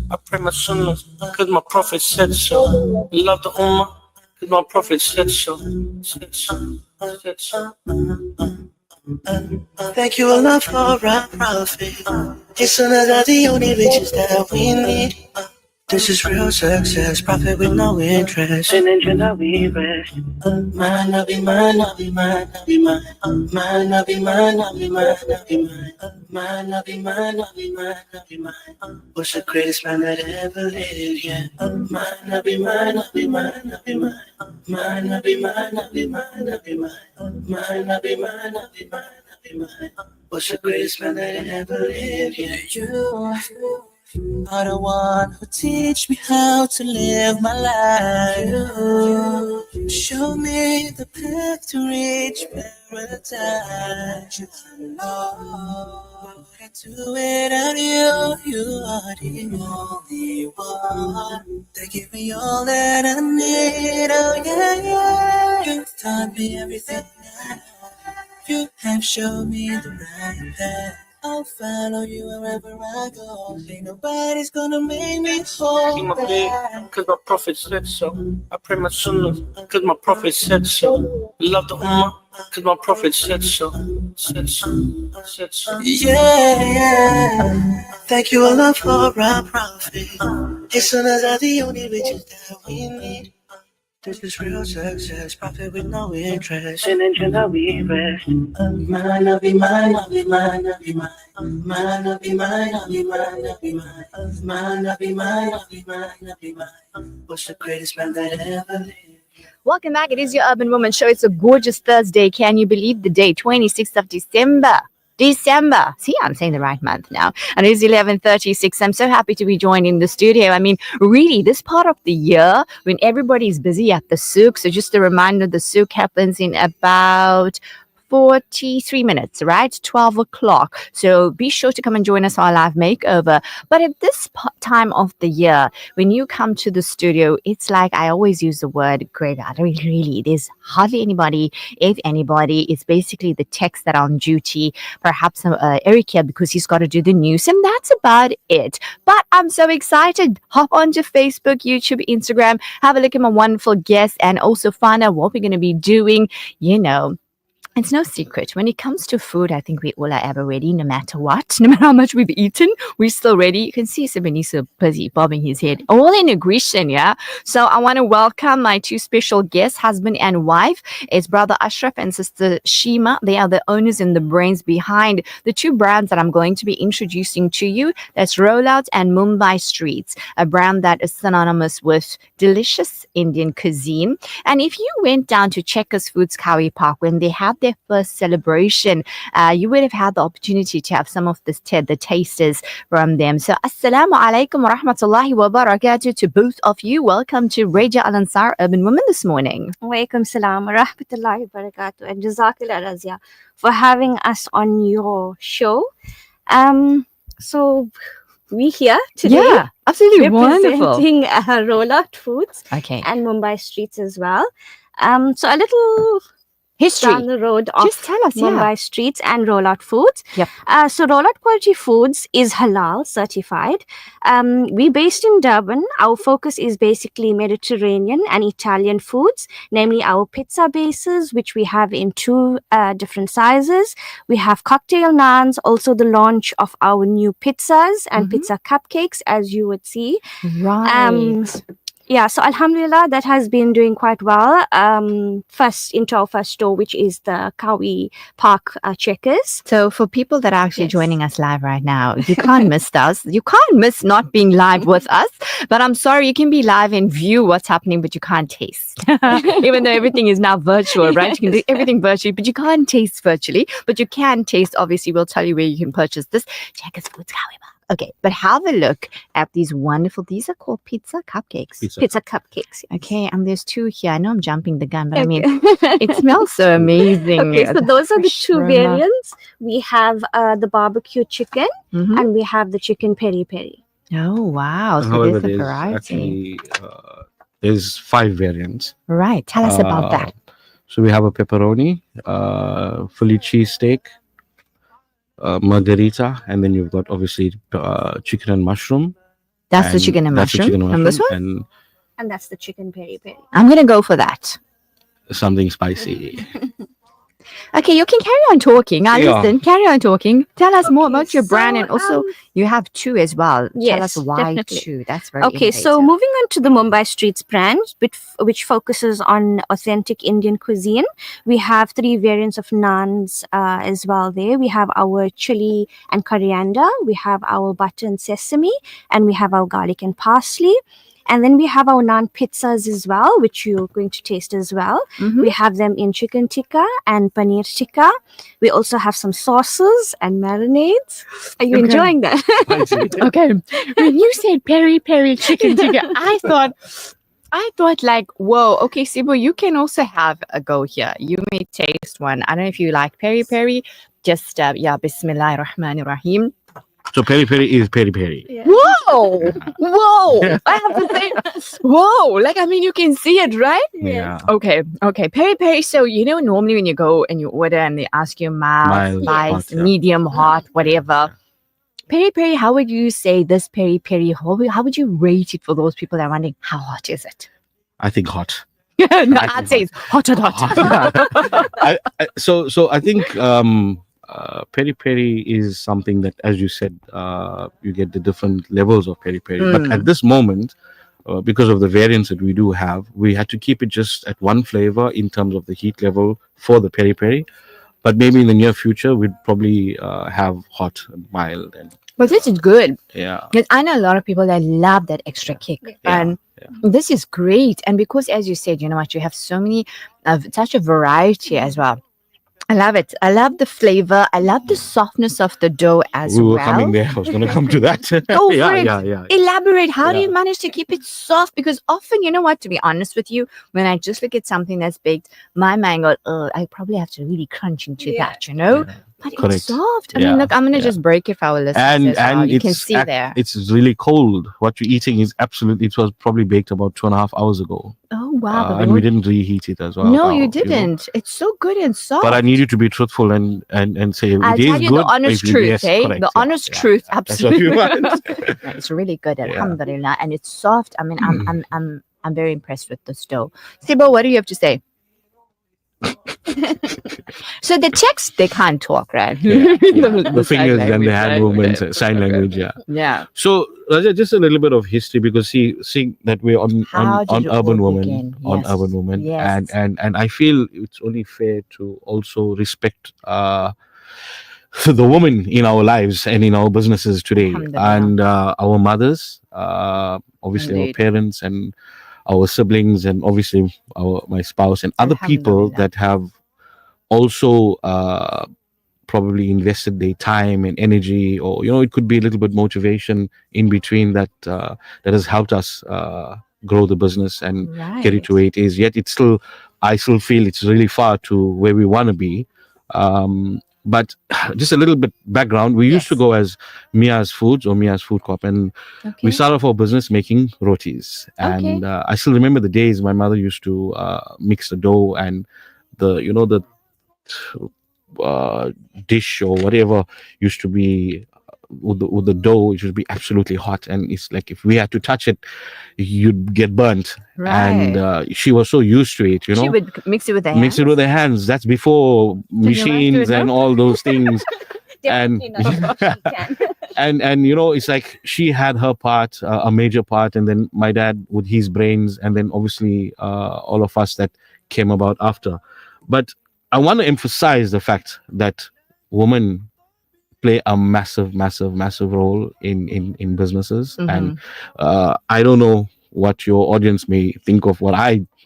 I pray my sunnah, cause my prophet said so. Love the ummah, cause my prophet said so. Said so, said so. Thank you, Allah, for our prophet. His sunnahs are the only riches that we need. This is real success, profit with no interest. In Jannah we rest. My Nabi, my Nabi, my Nabi, my Nabi, my Nabi, my Nabi, my Nabi, my Nabi, my Nabi, my was the greatest man that ever lived, yeah. My Nabi, my Nabi, my Nabi, my Nabi, my Nabi, my Nabi, my Nabi, my Nabi, my Nabi, was the greatest man that ever lived, yeah. You are the one who teach me how to live my life. You show me the path to reach paradise. You know I do without you. You are the only one that give me all that I need. Oh yeah. You've taught me everything I know. You have shown me the right path. I'll follow you wherever I go. Ain't nobody's gonna make me whole. Keep my bed, cause my prophet said so. I pray my sunnah, cause my prophet said so. Love the ummah, cause my prophet said so. Said so, said so. Yeah. Thank you, Allah, for our prophet. His sunnahs are the only riches that we need. This is real success, profit with no interest. In Jannah we rest. My Nabi, my Nabi, my Nabi, my Nabi, my Nabi, my Nabi, my Nabi, my Nabi, my Nabi, what's the greatest man that ever lived? Welcome back. It is your Urban Woman Show. It's a gorgeous Thursday. Can you believe the day? 26th of December. See, I'm saying the right month now. And it is 11:36. I'm so happy to be joined in the studio. I mean, really, this part of the year when everybody's busy at the souk. So just a reminder, the souk happens in about 43 minutes, right? 12 o'clock. So be sure to come and join us for our live makeover. But at this time of the year, when you come to the studio, it's like I always use the word graveyard. Really, there's hardly anybody. If anybody, it's basically the techs that are on duty. Perhaps Eric here because he's got to do the news, and that's about it. But I'm so excited. Hop onto Facebook, YouTube, Instagram, have a look at my wonderful guests, and also find out what we're going to be doing, It's no secret. When it comes to food, I think we all are ever ready, no matter what. No matter how much we've eaten, we're still ready. You can see Sabini so busy bobbing his head. All in aggression, yeah? So I want to welcome my two special guests, husband and wife. It's brother Ashraf and sister Shima. They are the owners and the brains behind the two brands that I'm going to be introducing to you. That's Rollout and Mumbai Streets, a brand that is synonymous with delicious Indian cuisine. And if you went down to Checkers Foods Kawi Park when they had their first celebration, you would have had the opportunity to have some of the tasters from them. So assalamu alaikum wa rahmatullahi wa barakatuh to both of you. Welcome to Radio Al Ansar Urban Woman this morning. Walaikum salam wa rahmatullahi wa barakatuh, and jazakallah Razia for having us on your show. So we here today. Yeah, absolutely wonderful. Representing Rollout Foods and Mumbai Streets as well. So a little history down the road of just tell us, Mumbai Streets and Rollout Foods. Yep. So Rollout Quality Foods is halal certified. We're based in Durban. Our focus is basically Mediterranean and Italian foods, namely our pizza bases, which we have in two different sizes. We have cocktail naans, also the launch of our new pizzas and pizza cupcakes, as you would see. Right. Yeah, so Alhamdulillah, that has been doing quite well. First into our first store, which is the Kawi Park Checkers. So for people that are actually joining us live right now, you can't miss us. You can't miss not being live with us. But I'm sorry, you can be live and view what's happening, but you can't taste. Even though everything is now virtual, right? You can do everything virtually, but you can't taste virtually. But you can taste, obviously, we'll tell you where you can purchase this. Checkers Foods Kawi Park. Okay, but have a look at these wonderful, these are called pizza cupcakes. Pizza cupcakes. Okay, and there's two here. I know I'm jumping the gun, but I mean, it smells so amazing. Okay, so those are the two variants. We have the barbecue chicken and we have the chicken peri peri. Oh, wow. So However, there's a variety. Actually, there's 5 variants. Right, tell us about that. So we have a pepperoni, Philly cheesesteak, margarita, and then you've got obviously chicken and mushroom, That's the chicken and that's the mushroom. chicken and And this mushroom, one? And that's the chicken peri peri. I'm going to go for that. and something spicy. Okay, you can carry on talking. I Yeah. listen. Carry on talking. Tell us more about your brand, so, and also you have two as well. Tell yes, us why definitely. two. That's very Okay, so innovative. moving on to the Mumbai Streets brand, which focuses on authentic Indian cuisine. We have 3 variants of naans as well there. We have our chili and coriander, we have our butter and sesame, and we have our garlic and parsley. And then we have our naan pizzas as well, which you're going to taste as well. Mhm. We have them in chicken tikka and paneer tikka. We also have some sauces and marinades. Are you Okay. enjoying that? Okay, when you said peri peri chicken tikka, I thought like, whoa, okay, Sibo, you can also have a go here. You may taste one. I don't know if you like peri peri. Just yeah, Bismillah Rahman Rahim. So peri peri is peri peri. Whoa, whoa! I have to say, whoa! Like I mean, you can see it, right? Yeah. Okay, peri peri. So you know, normally when you go and you order and they ask you mild, Mild, spice, hot, yeah. medium, hot, whatever. Peri peri. How would you say this peri peri? How would you rate it for those people that are wondering how hot is it? I think hot. No, I I'd think say it's hot. So I think peri peri is something that, as you said, you get the different levels of peri peri. But at this moment, because of the variants that we do have, we had to keep it just at one flavor in terms of the heat level for the peri peri. But maybe in the near future, we'd probably have hot and mild, and But this is good. yeah, Because I know a lot of people that love that extra kick. And this is great. And because, as you said, you know what, you have so many, such a variety as well. I love it. I love the flavor. I love the softness of the dough as we were well. coming there. I was going to come to that. Go for yeah, it. yeah. Elaborate. How do Yeah. you manage to keep it soft? Because often, you know what, to be honest with you, when I just look at something that's baked, my mind goes, oh, I probably have to really crunch into that, you know? Yeah. But Correct. it's soft. I Yeah, mean, look, I'm going to yeah. just break it for our listeners And as well. and You can it's see there. it's really cold. What you're eating is absolutely. It was probably baked about 2.5 hours ago, Oh, wow. and we didn't reheat it as well. No, now, you know. didn't. It's so good and soft. But I need you to be truthful and say I'll it is tell you good. the honest if you- truth, yes, eh? correct, The yeah, honest yeah, truth, yeah. That's what you absolutely. want. It's really good, Yeah. alhamdulillah, and it's soft. I mean, I'm very impressed with the stove. Sibo, what do you have to say? So the text, they can't talk, right? Yeah, The the sign fingers and language, the hand right? movements, Okay. sign language. Yeah. Yeah. So Raja, just a little bit of history, because seeing that we're How did on it urban all women, begin? on Yes. urban women, Yes. and I feel it's only fair to also respect the women in our lives and in our businesses today, Alhamdulillah. and our mothers, obviously our Indeed. parents and our siblings, and obviously my spouse and other people Alhamdulillah. that have also probably invested their time and energy, or it could be a little bit motivation in between that has helped us grow the business and get it to where it is. Yet I still feel it's really far to where we want to be. But just a little bit background, we used to Yes. go as Mia's Foods or Mia's Food Corp, and Okay. we started off our business making rotis. And I still remember the days my mother used to mix the dough, and the dish or whatever used to be with the dough. It should be absolutely hot, and it's like if we had to touch it, you'd get burnt. Right. And she was so used to it, She would mix it with the mix it with her hands. That's before you like to machines and know? all those things. and Definitely not. She can. and it's like she had her part, a major part, and then my dad with his brains, and then obviously all of us that came about after. But I want to emphasize the fact that women play a massive role in businesses. Mhm. And I don't know what your audience may think of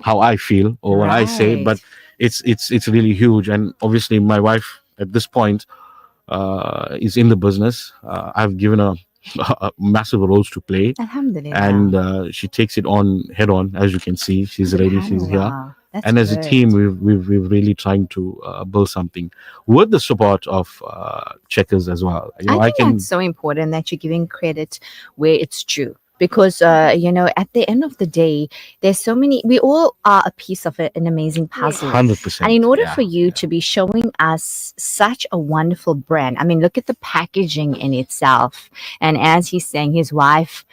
how I feel or what I say, Right. but it's really huge. And obviously my wife at this point is in the business. I've given her massive roles to play, Alhamdulillah. and she takes it on head on. As you can see, she's ready, she's here. Subhanallah. That's And as a good. team, we've really trying to build something with the support of checkers as well. I think that's so important that you're giving credit where it's due. Because, at the end of the day, there's so many, we all are a piece of an amazing puzzle. 100%. And in order for you to be showing us such a wonderful brand, I mean, look at the packaging in itself. And as he's saying, his wife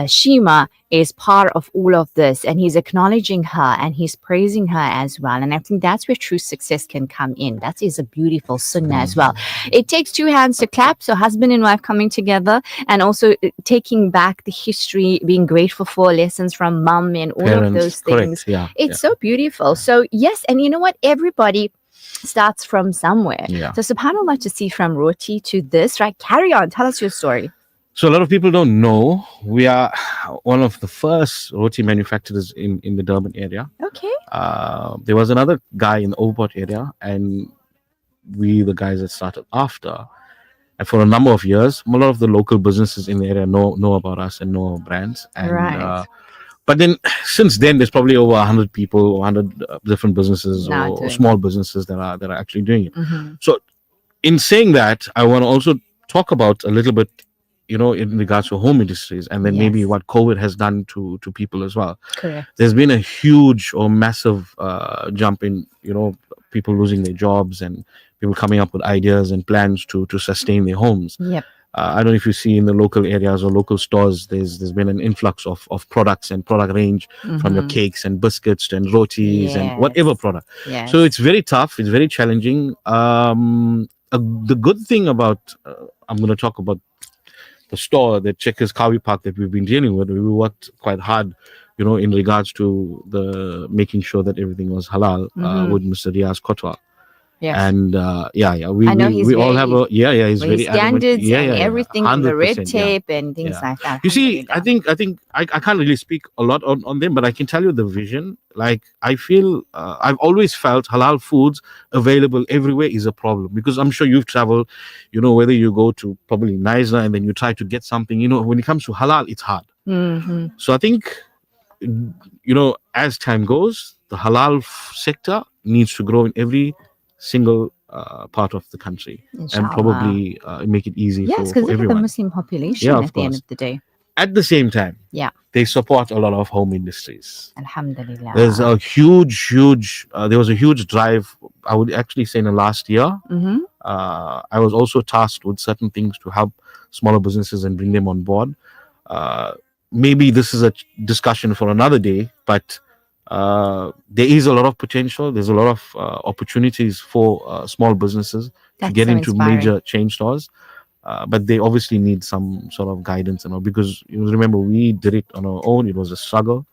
Shima is part of all of this, and he's acknowledging her and he's praising her as well. And I think that's where true success can come in. That is a beautiful sunnah as well. It takes two hands to clap. So husband and wife coming together, and also taking back the history, being grateful for lessons from mum and all of those things. Correct. Yeah. It's so beautiful. So yes, and you know what? Everybody starts from somewhere. Yeah. So subhanAllah, to see from roti to this, right? Carry on. Tell us your story. So a lot of people don't know we are one of the first roti manufacturers in the Durban area. Okay. There was another guy in the Overport area, and we the guys that started after. And for a number of years, a lot of the local businesses in the area know about us and know our brands. And, Right. But then since then, there's probably over 100 people, 100 different businesses Now or doing small businesses that are actually doing it. Mhm. So in saying that, I want to also talk about a little bit, in regards to home industries, and then maybe Yes. what COVID has done to people as well. Correct. There's been a huge or massive jump in, people losing their jobs and people coming up with ideas and plans to sustain their homes. Yep. I don't know if you see in the local areas or local stores, there's been an influx of products and product range from your Mhm. cakes and biscuits and rotis and whatever Yes. product. Yes. So it's very tough. It's very challenging. The good thing about, I'm going to talk about the store, the Checkers Kawi Park that we've been dealing with. We worked quite hard, in regards to the making sure that everything was halal Mhm. with Mr. Riaz Kotwa. Yes. And I know he's we all very- have a he's With very adamant. standards and everything, from the red 100%, yeah. tape and things Yeah. like that. You see, I Alhamdulillah. think I can't really speak a lot on them, but I can tell you the vision. Like, I feel I've always felt halal foods available everywhere is a problem, because I'm sure you've traveled, whether you go to probably Niza and then you try to get something, when it comes to halal, it's hard. Mhm. So I think, as time goes, the halal sector needs to grow in every single part of the country, and Inshallah. probably make it easy Yes, for because look at the everyone. Muslim population Yeah, of at the end course. of the day. At the same time, Yeah. they support a lot of home industries. Alhamdulillah. There's a huge there was a huge drive, I would actually say, in the last year. Mhm. I was also tasked with certain things to help smaller businesses and bring them on board. Maybe this is a discussion for another day, but there is a lot of potential. There's a lot of opportunities for small businesses to That's get so into inspiring. major chain stores. But they obviously need some sort of guidance and all, because remember, we did it on our own. It was a struggle,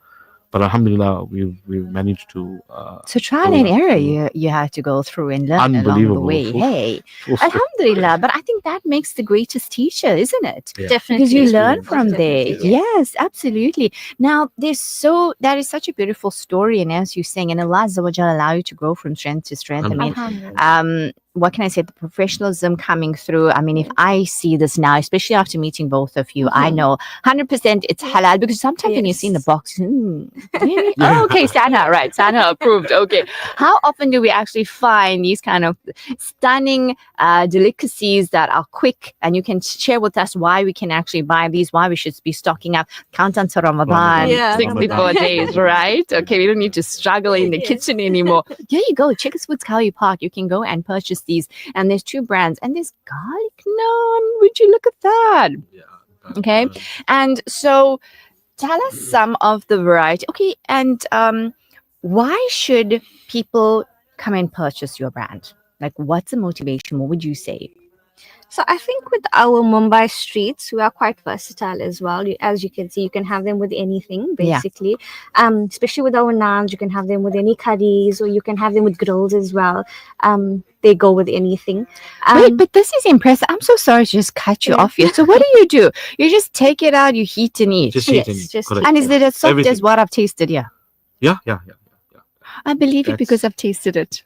but alhamdulillah, we've managed to. So trial go and that error through. you had to go through and learn along the Unbelievable. way. Oof. Hey, Oof. alhamdulillah. But I think that makes the greatest teacher, isn't it? Yeah. Definitely. Because you learn Experience. from there. Definitely, Yes, absolutely. Now, that is such a beautiful story. And as you're saying, and Allah Azza wa Jalla allow you to grow from strength to strength. I mean, Alhamdulillah. what can I say? The professionalism coming through. I mean, if I see this now, especially after meeting both of you, I Mhm. know 100% it's halal, because sometimes when you see in the Yes. box, really? Oh, okay, Sana, right? Sana approved. Okay. How often do we actually find these kind of stunning delicacies that are quick, and you can share with us why we can actually buy these, why we should be stocking up? Countdown to Ramadan, Yeah, 64 Ramadan. days, right? Okay, we don't need to struggle in the Yes. kitchen anymore. There you go, Checkers Foods Kawi Park. You can go and purchase these, and there's two brands, and there's garlic naan. Would you look at that? Okay. And so, tell us some of the variety. Okay, and why should people come and purchase your brand? Like, what's the motivation? What would you say? So I think with our Mumbai streets, we are quite versatile as well. As you can see, you can have them with anything, Yeah. basically. Especially with our naans, you can have them with any curries, or you can have them with grills as well. They go with anything. Wait, but this is impressive. I'm so sorry to just cut you Yeah. off here. So, what do? You just take it out, you heat and eat. Just Yes, eat and eat. just Correct. And is it as soft as Everything. what I've tasted here? Yeah. I believe it That's- because I've tasted it.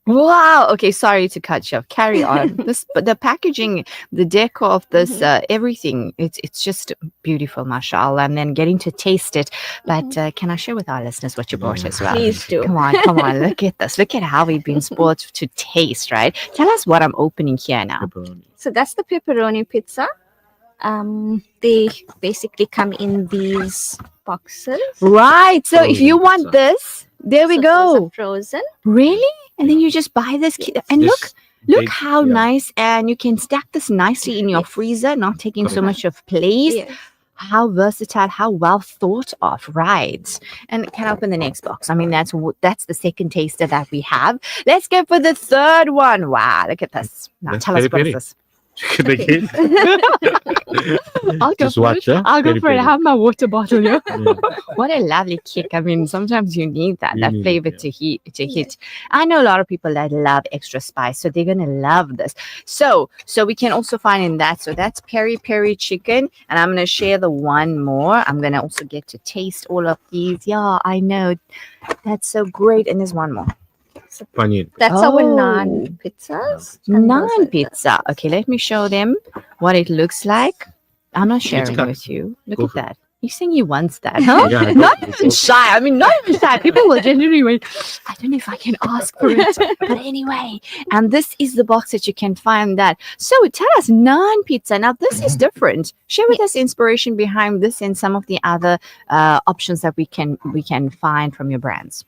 Wow. Okay, sorry to cut you off. Carry on. But the packaging, the decor of this, everything, it's just beautiful, mashallah. And then getting to taste it. But can I share with our listeners what you brought as well? Please do. Come on. Look at this. Look at how we've been spoiled to taste, right? Tell us what I'm opening here now. Pepperoni. So that's the pepperoni pizza. They basically come in these boxes. Right. So if Frozen you want pizza. this, there we So those go. are frozen. Really? And then you just buy this. And This look big- how yeah. nice. And you can stack this nicely in your Yes. freezer, not taking so Correct. much of place. Yes. how versatile, how well thought of, right? And can I open the next box? I mean, that's the second taster that we have. Let's go for the third one. Wow, look at this. Now That's tell us what peri-peri. is this. Chicken again. I'll go Just for watch, it. huh? I'll go for it. Peri-peri. I have my water bottle here. Yeah. What a lovely kick. I mean, sometimes you need that, You that need it, flavor yeah. to hit. I know a lot of people that love extra spice, so they're gonna love this. So we can also find in that. So that's peri peri chicken, and I'm gonna share the one more. I'm gonna also get to taste all of these. Yeah, I know. That's so great. And there's one more. Paneer. That's our naan pizzas. and those Naan are the- pizza. Okay, let me show them what it looks like. I'm not sharing cut. with you. Look Go at for it. that. You're saying he wants that, huh? Yeah, Not go- even go- shy. I mean, not even shy. People will genuinely wait. I don't know if I can ask for it. But anyway, and this is the box that you can find that. So tell us, naan pizza. Now, this is different. Share with us inspiration behind this and some of the other options that we can find from your brands.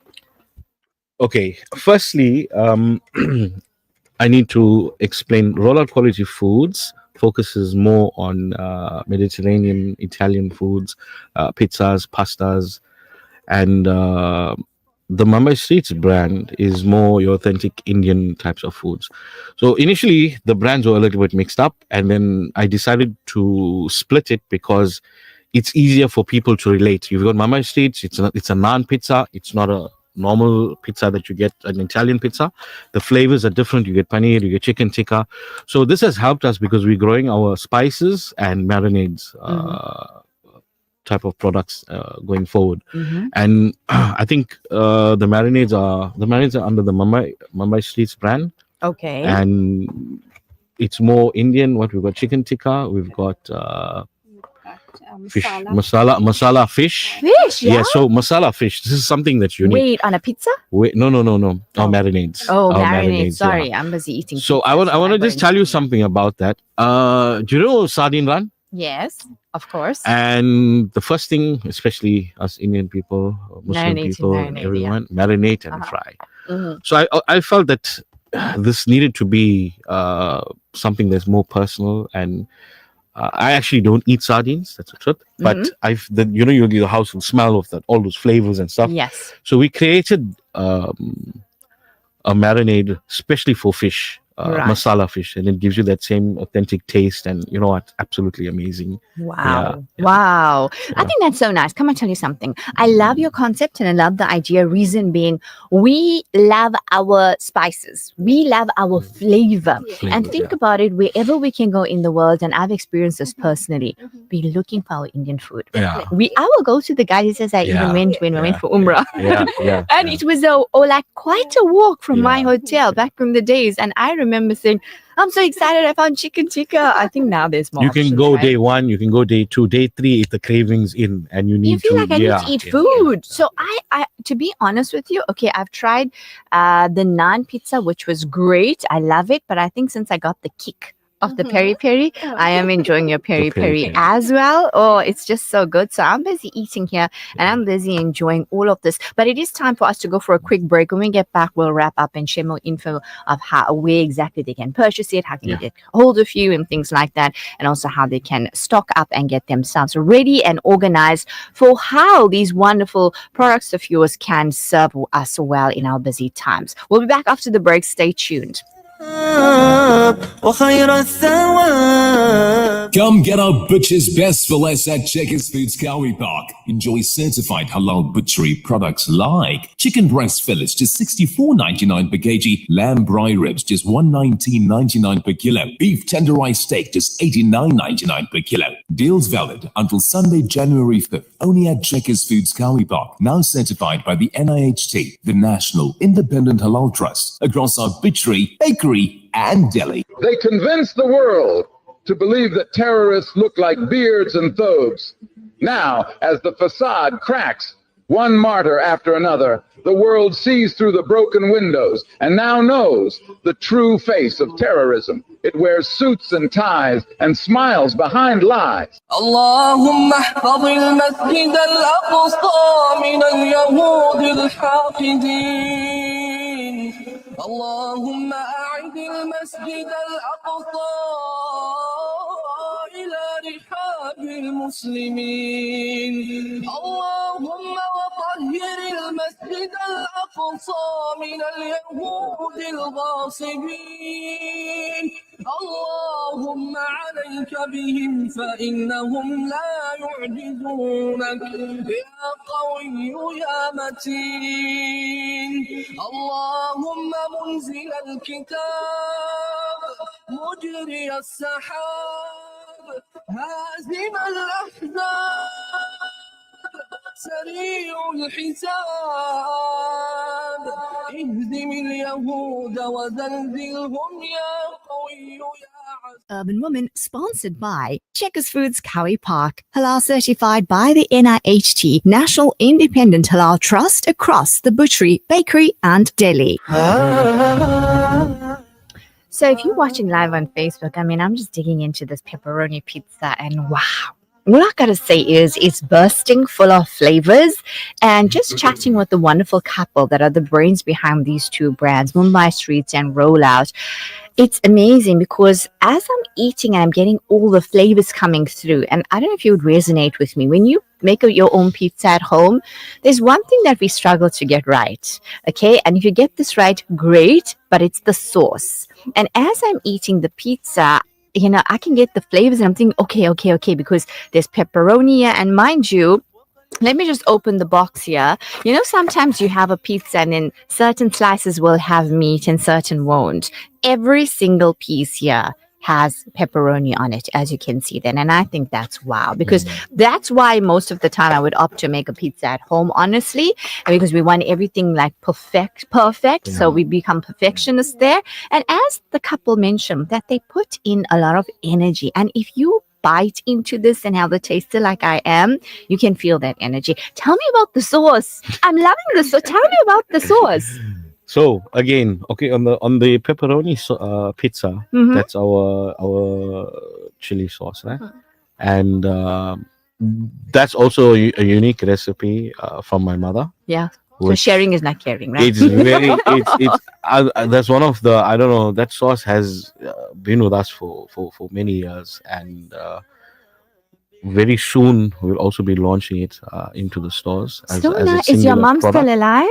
Okay. Firstly, I need to explain Rollout Quality Foods focuses more on Mediterranean, Italian foods, pizzas, pastas, and the Mumbai Streets brand is more your authentic Indian types of foods. So initially, the brands were a little bit mixed up, and then I decided to split it because it's easier for people to relate. You've got Mumbai Streets; it's a naan pizza. It's not a normal pizza that you get an Italian pizza. The flavors are different. You get paneer, you get chicken tikka. So this has helped us because we're growing our spices and marinades type of products going forward. And I think the marinades are under the Mumbai Streets brand, Okay. and it's more Indian. What we've got chicken tikka, we've got fish masala fish. Fish, yeah? Yeah, so masala fish. This is something that's unique. Wait, on a pizza? Wait, no. Our marinades. Oh, Our marinade. yeah. Sorry, I'm busy eating. So pizza, I want to got just tell you into- something about that. Do you know sardine run? Yes, of course. And the first thing, especially us Indian people, Muslim Marinate, people, and marinate, everyone, marinate and Uh-huh. fry. Mhm. So I felt that this needed to be something that's more personal. And I actually don't eat sardines. That's the truth. But your house will smell of that, all those flavors and stuff. Yes. So we created a marinade, especially for fish. Right. Masala fish, and it gives you that same authentic taste, and you know what, absolutely amazing. Wow. Yeah. Wow. I think that's so nice. Come on, tell you something. I love your concept and I love the idea. Reason being, we love our spices. We love our flavor. And think yeah. about it, wherever we can go in the world, and I've experienced this personally, be looking for our Indian food. Yeah. I will go to the guy who says I even Yeah. went when we went Yeah. for Umrah. Yeah. And it was like quite a walk from my hotel back in the days. And I remember saying, I'm so excited I found chicken tikka. I think now there's more. You can options, go right? day 1, you can go day 2, day 3 if the cravings in, and you need You feel to. like I need to eat food. So I, to be honest with you, okay, I've tried the naan pizza, which was great. I love it. But I think since I got the kick of the peri peri, I am enjoying your peri peri peri-peri. as well. Oh, it's just so good. So I'm busy eating here and I'm busy enjoying all of this. But it is time for us to go for a quick break. When we get back, we'll wrap up and share more info of where exactly they can purchase it, how can they get hold of you and things like that, and also how they can stock up and get themselves ready and organized for how these wonderful products of yours can serve us well in our busy times. We'll be back after the break. Stay tuned. وخير الثواب. Come get our butcher's best fillets at Checkers Foods Cowie Park. Enjoy certified halal butchery products like chicken breast fillets just $64.99 per kg, lamb brie ribs just $119.99 per kilo, beef tenderized steak just $89.99 per kilo. Deals valid until Sunday, January 5th, only at Checkers Foods Cowie Park, now certified by the NIHT, the National Independent Halal Trust, across our butchery, bakery, and deli. They convinced the world to believe that terrorists look like beards and thobes. Now, as the facade cracks, one martyr after another, the world sees through the broken windows and now knows the true face of terrorism. It wears suits and ties and smiles behind lies. اللهم احفظ المسجد الأقصى من اليهود الحاقدين اللهم أعد المسجد الأقصى إلى رحابه المسلمين اللهم وطهر المسجد الأقصى من اليهود الغاصبين اللهم عليك بهم فإنهم لا يعجزونك يا قوي يا متين اللهم منزل الكتاب مجري السحاب هازم الأحزاب سريع الحساب اهزم اليهود وزلزلهم يا قوي يا عزيز. Urban Woman, sponsored by Checkers Foods Cowie Park, halal certified by the NIHT, National Independent Halal Trust across the butchery, bakery and deli. So if you're watching live on Facebook, I mean, I'm just digging into this pepperoni pizza and wow. All I gotta say is it's bursting full of flavors, and just chatting with the wonderful couple that are the brains behind these two brands, Mumbai Streets and Rollout. It's amazing because as I'm eating and I'm getting all the flavors coming through, and I don't know if you would resonate with me, when you make your own pizza at home, there's one thing that we struggle to get right, okay? And if you get this right, great, but it's the sauce. And as I'm eating the pizza, you know, I can get the flavors and I'm thinking, okay, because there's pepperoni here. And mind you, let me just open the box here. You know, sometimes you have a pizza and then certain slices will have meat and certain won't. Every single piece here has pepperoni on it, as you can see then. And I think that's wow, because that's why most of the time I would opt to make a pizza at home, honestly, because we want everything like perfect. So we become perfectionists there. And as the couple mentioned, that they put in a lot of energy. And if you bite into this and have the taster like I am, you can feel that energy. Tell me about the sauce. I'm loving this. So tell me about the sauce. So again, okay, on the pepperoni pizza, Mhm. that's our chili sauce, right? And that's also a unique recipe from my mother. Yeah. So which sharing is not caring, right? It's very it's that's one of the, I don't know, that sauce has been with us for many years, and very soon we'll also be launching it into the stores as So a nice. Is your singular mom product. still alive?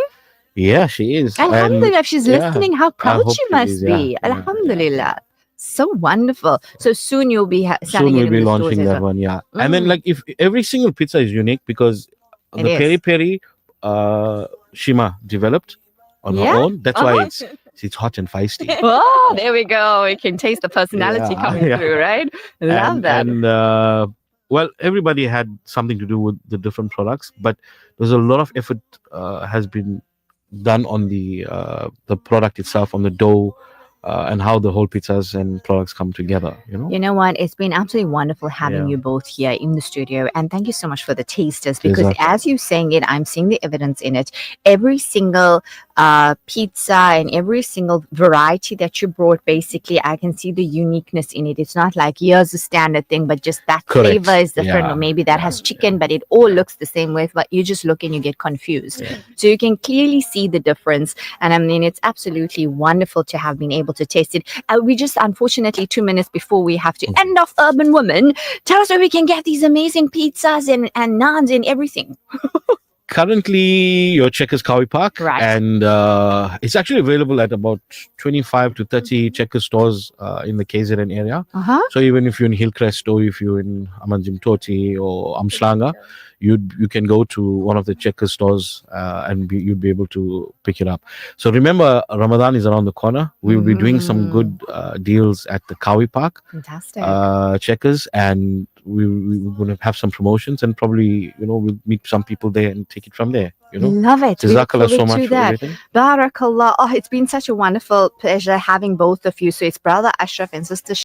Yeah, she is. Alhamdulillah, if she's yeah, listening, how I proud hope she she must is, be. yeah. Alhamdulillah. So wonderful. So soon you'll be Soon selling we'll it in be the stores launching as that well. one, yeah. And then, Mm. like, if every single pizza is unique because It the is. peri peri Shima developed on her Yeah? own. That's why it's hot and feisty. Oh, there we go. We can taste the personality Yeah, coming yeah. through, right? Love that. And well, everybody had something to do with the different products, but there's a lot of effort has been done on the product itself, on the dough, and how the whole pizzas and products come together. You know what? It's been absolutely wonderful having Yeah. you both here in the studio. And thank you so much for the tasters, because Pleasure. as you're saying it, I'm seeing the evidence in it. Every single pizza and every single variety that you brought, basically, I can see the uniqueness in it. It's not like here's a standard thing, but just that Correct. flavor is different, Yeah. or maybe that has chicken, but it all looks the same way. But you just look and you get confused. So you can clearly see the difference. And I mean, it's absolutely wonderful to have been able to taste it. We just, unfortunately, 2 minutes before we have to end off Urban Woman, tell us where we can get these amazing pizzas and naans and everything. Currently, your Checkers Cowie Park, Right. and it's actually available at about 25 to 30 Checkers stores in the KZN area. Uh-huh. So even if you're in Hillcrest, or if you're in Amanjim Toti or Amslanga, you can go to one of the Checkers stores and you'd be able to pick it up. So remember, Ramadan is around the corner. We will be doing some good deals at the Cowie Park Fantastic. Checkers, and we're going to have some promotions, and probably we'll meet some people there and take it from there. Love it. We look Jazakallah so forward much to for that. everything. Barakallah. Oh, it's been such a wonderful pleasure having both of you. So it's brother Ashraf and sister